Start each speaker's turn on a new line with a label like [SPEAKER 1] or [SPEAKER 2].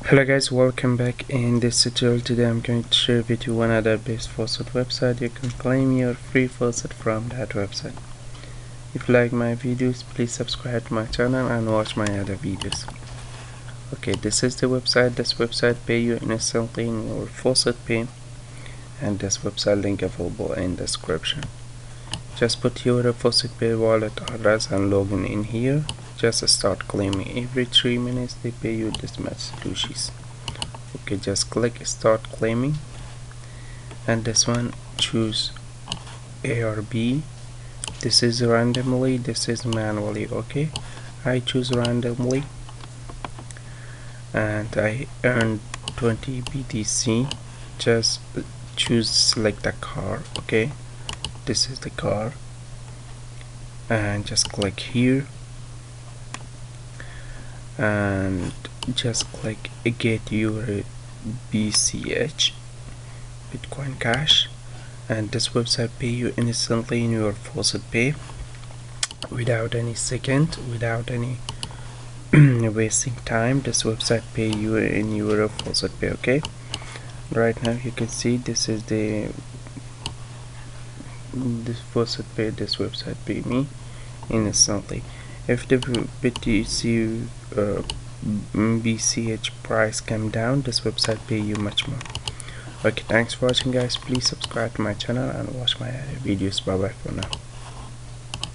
[SPEAKER 1] Hello guys, welcome back. In this tutorial today I'm going to share with you one other best faucet website. You can claim your free faucet from that website. If you like my videos, please subscribe to my channel and watch my other videos. Okay, this is the website. This website pay you instantly in your faucet pay, and this website link available in description. Just put your faucet pay wallet address and login in here. Just start claiming. Every 3 minutes they pay you this much Lucies. Okay, just click start claiming, and this one choose A or B. This is randomly, this is manually. Okay, I choose randomly and I earned 20 BTC. Just choose select the car. Okay, this is the car, and just click here and just click get your BCH Bitcoin Cash, and this website pay you instantly in your faucet pay without any second, without any wasting time. This website pay you in your faucet pay. Okay, right now you can see this is this faucet pay. This website pay me instantly. If the BTC BCH price come down, this website pay you much more. Okay, thanks for watching guys. Please subscribe to my channel and watch my other videos. Bye bye for now.